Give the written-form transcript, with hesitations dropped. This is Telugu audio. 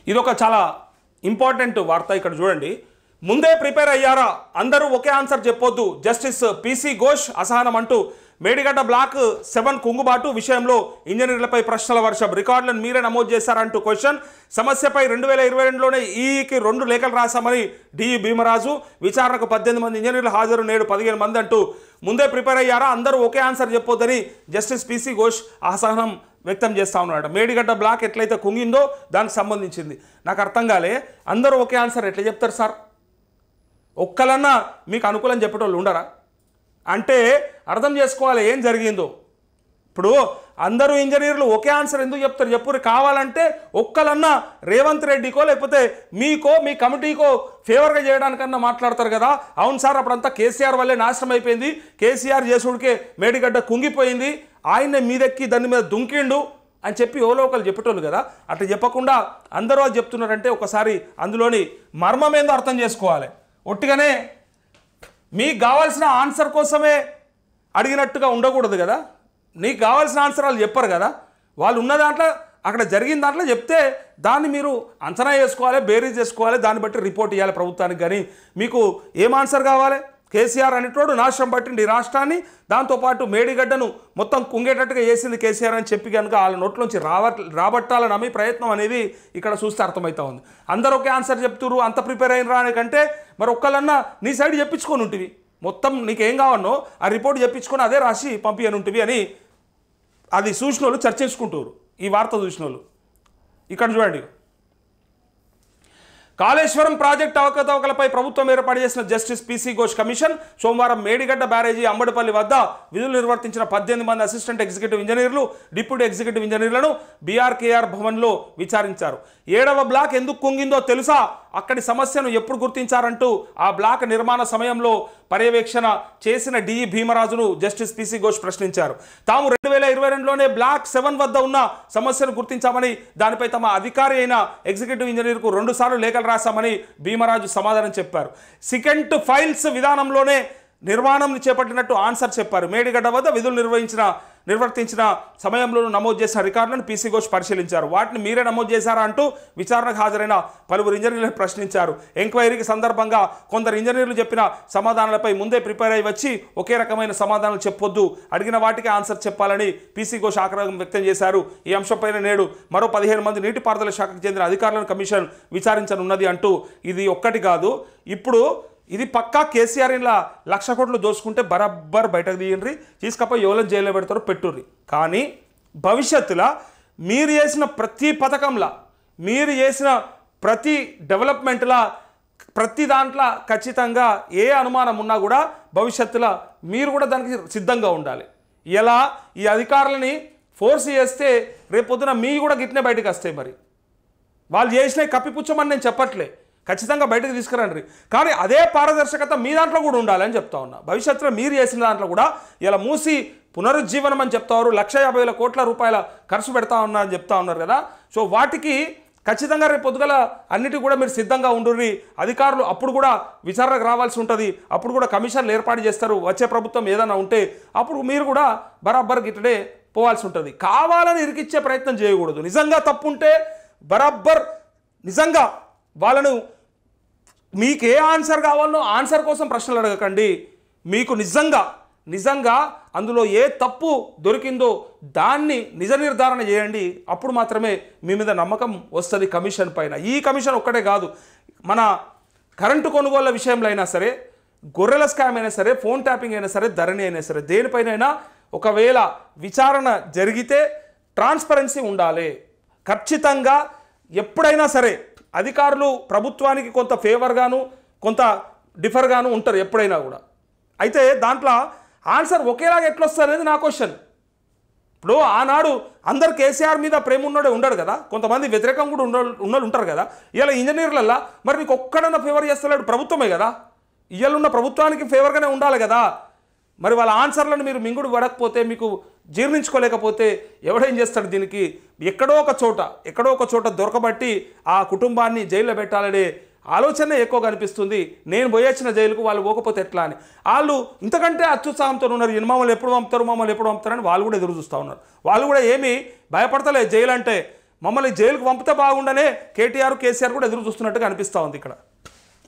ఇదొక చాలా ఇంపార్టెంట్ వార్త. ఇక్కడ చూడండి, ముందే ప్రిపేర్ అయ్యారా, అందరూ ఒకే ఆన్సర్ చెప్పొద్దు, జస్టిస్ పీసీ ఘోష్ అసహనం అంటూ మేడిగడ్డ బ్లాక్ 7 కుంగుబాటు విషయంలో ఇంజనీర్లపై ప్రశ్నల వర్షం, రికార్డులను మీరే నమోదు చేశారంటూ క్వశ్చన్. సమస్యపై 2022లోనే ఈకి 2 లేఖలు రాశామని డిఈ భీమరాజు. విచారణకు 18 మంది ఇంజనీర్లు హాజరు, నేడు 15 మంది అంటూ ముందే ప్రిపేర్ అయ్యారా, అందరూ ఒకే ఆన్సర్ చెప్పొద్దని జస్టిస్ పీసీ ఘోష్ అసహనం వ్యక్తం చేస్తూ ఉన్నాడు. మేడిగడ్డ బ్లాక్ ఎట్లయితే కుంగిందో దానికి సంబంధించింది. నాకు అర్థం కాలే, అందరూ ఒకే ఆన్సర్ ఎట్లా చెప్తారు సార్? ఒక్కలన్నా మీకు అనుకూలం చెప్పేటోళ్ళు ఉండరా? అంటే అర్థం చేసుకోవాలి ఏం జరిగిందో. ఇప్పుడు అందరూ ఇంజనీర్లు ఒకే ఆన్సర్ ఎందుకు చెప్తారు చెప్పురు? కావాలంటే ఒక్కలన్నా రేవంత్ రెడ్డికో లేకపోతే మీకో మీ కమిటీకో ఫేవర్గా చేయడానికన్నా మాట్లాడతారు కదా. అవును సార్, అప్పుడంతా కేసీఆర్ వల్లే నాశనం అయిపోయింది, కేసీఆర్ చేసుడికే మేడిగడ్డ కుంగిపోయింది, ఆయన్నే మీదెక్కి దాని మీద దుంకిండు అని చెప్పి ఎవరో ఒకరు చెప్పేటోళ్ళు కదా. అట్లా చెప్పకుండా అందరూ అది చెప్తున్నారంటే ఒకసారి అందులోని మర్మం ఏందో అర్థం చేసుకోవాలి. ఒట్టిగానే మీకు కావాల్సిన ఆన్సర్ కోసమే అడిగినట్టుగా ఉండకూడదు కదా. నీకు కావాల్సిన ఆన్సర్ వాళ్ళు చెప్పరు కదా. వాళ్ళు ఉన్న దాంట్లో అక్కడ జరిగిన దాంట్లో చెప్తే దాన్ని మీరు అంచనా వేసుకోవాలి, బేరీజ్ చేసుకోవాలి, దాన్ని బట్టి రిపోర్ట్ ఇవ్వాలి ప్రభుత్వానికి. కానీ మీకు ఏం ఆన్సర్ కావాలి? కేసీఆర్ అనేటోడు నాశనం పట్టిండి ఈ రాష్ట్రాన్ని, దాంతోపాటు మేడిగడ్డను మొత్తం కుంగేటట్టుగా చేసింది కేసీఆర్ అని చెప్పి కనుక వాళ్ళ నోట్లోంచి రాబట్టాలని నమ్మి ప్రయత్నం అనేది ఇక్కడ చూస్తే అర్థమవుతా ఉంది. అందరూ ఒకే ఆన్సర్ చెప్తురు, అంత ప్రిపేర్ అయిన రానికంటే మరి ఒక్కళ్ళన్నా నీ సైడ్ చెప్పించుకొని ఉంటుంది, మొత్తం నీకేం కావన్నో ఆ రిపోర్ట్ చెప్పించుకొని అదే రాసి పంపియని ఉంటుంది అని అది చూసిన వాళ్ళు చర్చించుకుంటారు. ఈ వార్త చూసిన వాళ్ళు ఇక్కడ చూడండి, కాళేశ్వరం ప్రాజెక్టు అవకతవకలపై ప్రభుత్వం ఏర్పాటు చేసిన జస్టిస్ పీసీ ఘోష్ కమిషన్ సోమవారం మేడిగడ్డ బ్యారేజీ అంబడిపల్లి వద్ద విధులు నిర్వర్తించిన 18 మంది అసిస్టెంట్ ఎగ్జిక్యూటివ్ ఇంజనీర్లు, డిప్యూటీ ఎగ్జిక్యూటివ్ ఇంజనీర్లను బీఆర్కేఆర్ భవన్లో విచారించారు. 7వ బ్లాక్ ఎందుకు కుంగిందో తెలుసా, అక్కడి సమస్యను ఎప్పుడు గుర్తించారంటూ ఆ బ్లాక్ నిర్మాణ సమయంలో పర్యవేక్షణ చేసిన డిఈ భీమరాజును జస్టిస్ పీసీ ఘోష్ ప్రశ్నించారు. తాము 2022లోనే బ్లాక్ 7 వద్ద ఉన్న సమస్యను గుర్తించామని, దానిపై తమ అధికారి అయిన ఎగ్జిక్యూటివ్ ఇంజనీర్కు 2 సార్లు లేఖలు రాశామని భీమరాజు సమాధానం చెప్పారు. సెకండ్ ఫైల్స్ విధానంలోనే నిర్మాణం చేపట్టినట్టు ఆన్సర్ చెప్పారు. మేడిగడ్డ వద్ద విధులు నిర్వర్తించిన సమయంలో నమోదు చేసిన రికార్డులను పీసీ ఘోష్ పరిశీలించారు. వాటిని మీరే నమోదు చేశారా అంటూ విచారణకు హాజరైన పలువురు ఇంజనీర్లను ప్రశ్నించారు. ఎంక్వైరీకి సందర్భంగా కొందరు ఇంజనీర్లు చెప్పిన సమాధానాలపై ముందే ప్రిపేర్ అయి వచ్చి ఒకే రకమైన సమాధానాలు చెప్పొద్దు, అడిగిన వాటికి ఆన్సర్ చెప్పాలని పీసీ ఘోష్ ఆగ్రహం వ్యక్తం చేశారు. ఈ అంశంపైన నేడు మరో 15 మంది నీటిపారుదల శాఖకు చెందిన అధికారులను కమిషన్ విచారించనున్నది అంటూ ఇది ఒక్కటి కాదు, ఇప్పుడు ఇది పక్కా కేసీఆర్ ఇలా 1,00,000 కోట్లు దోసుకుంటే బరాబర్ బయటకు తీయండి, తీసుకపోయి ఎవరైనా జైల్లో పెడతారో పెట్టుర్రి. కానీ భవిష్యత్తులో మీరు చేసిన ప్రతి పథకంలా, మీరు చేసిన ప్రతి డెవలప్మెంట్లా, ప్రతి దాంట్లో ఖచ్చితంగా ఏ అనుమానం ఉన్నా కూడా భవిష్యత్తులో మీరు కూడా దానికి సిద్ధంగా ఉండాలి. ఇలా ఈ అధికారులని ఫోర్స్ చేస్తే రేపొద్దున మీ కూడా గిట్నే బయటకు వస్తాయి. మరి వాళ్ళు చేసినవి కప్పిపుచ్చమని నేను చెప్పట్లే, ఖచ్చితంగా బయటకు తీసుకురండి. కానీ అదే పారదర్శకత మీ దాంట్లో కూడా ఉండాలని చెప్తా ఉన్నా. భవిష్యత్తులో మీరు చేసిన దాంట్లో కూడా ఇలా మూసి పునరుజ్జీవనం అని చెప్తారు, 1,50,000 కోట్ల రూపాయల ఖర్చు పెడతా ఉన్నా అని చెప్తా ఉన్నారు కదా. సో వాటికి ఖచ్చితంగా రేపు పొద్దుగల అన్నిటికీ కూడా మీరు సిద్ధంగా ఉండుర్రి. అధికారులు అప్పుడు కూడా విచారణకు రావాల్సి ఉంటుంది, అప్పుడు కూడా కమిషన్లు ఏర్పాటు చేస్తారు. వచ్చే ప్రభుత్వం ఏదైనా ఉంటే అప్పుడు మీరు కూడా బరాబర్ గిట్టడే పోవాల్సి ఉంటుంది. కావాలని ఇరికిచ్చే ప్రయత్నం చేయకూడదు. నిజంగా తప్పుంటే బరాబర్ నిజంగా వాళ్ళను మీకు ఏ ఆన్సర్ కావాలనో ఆన్సర్ కోసం ప్రశ్నలు అడగకండి. మీకు నిజంగా అందులో ఏ తప్పు దొరికిందో దాన్ని నిజ నిర్ధారణ చేయండి. అప్పుడు మాత్రమే మీ మీద నమ్మకం వస్తుంది కమిషన్ పైన. ఈ కమిషన్ ఒక్కటే కాదు, మన కరెంటు కొనుగోళ్ల విషయంలో అయినా సరే, గొర్రెల స్కామ్ అయినా సరే, ఫోన్ ట్యాపింగ్ అయినా సరే, ధరణి అయినా సరే, దేనిపైనైనా ఒకవేళ విచారణ జరిగితే ట్రాన్స్పరెన్సీ ఉండాలి. ఖచ్చితంగా ఎప్పుడైనా సరే అధికారులు ప్రభుత్వానికి కొంత ఫేవర్గాను కొంత డిఫర్గాను ఉంటారు ఎప్పుడైనా కూడా. అయితే దాంట్లో ఆన్సర్ ఒకేలాగా ఎట్లా వస్తుంది అనేది నా క్వశ్చన్. ఇప్పుడు ఆనాడు అందరు కేసీఆర్ మీద ప్రేమ ఉన్నోడే ఉండడు కదా, కొంతమంది వ్యతిరేకం కూడా ఉన్నోళ్ళు ఉంటారు కదా. ఇలా ఇంజనీర్లల్లా మరి నీకు ఒక్కడన్నా ఫేవర్ చేస్తలేడు ప్రభుత్వమే కదా, ఇవాళ ఉన్న ప్రభుత్వానికి ఫేవర్గానే ఉండాలి కదా. మరి వాళ్ళ ఆన్సర్లను మీరు మింగుడు పడకపోతే, మీకు జీర్ణించుకోలేకపోతే ఎవడేం చేస్తాడు? దీనికి ఎక్కడో ఒక చోట దొరకబట్టి ఆ కుటుంబాన్ని జైల్లో పెట్టాలనే ఆలోచన ఎక్కువగా అనిపిస్తుంది. నేను పోయొచ్చిన జైలుకు వాళ్ళు పోకపోతే ఎట్లా అని వాళ్ళు ఇంతకంటే అత్యుత్సాహంతో ఉన్నారు. మమ్మల్ని ఎప్పుడు పంపుతారని వాళ్ళు కూడా ఎదురు చూస్తూ ఉన్నారు. వాళ్ళు కూడా ఏమీ భయపడతలే జైలు అంటే. మమ్మల్ని జైలుకు పంపితే బాగుండనే కేటీఆర్ కేసీఆర్ కూడా ఎదురు చూస్తున్నట్టుగా అనిపిస్తూ ఉంది ఇక్కడ.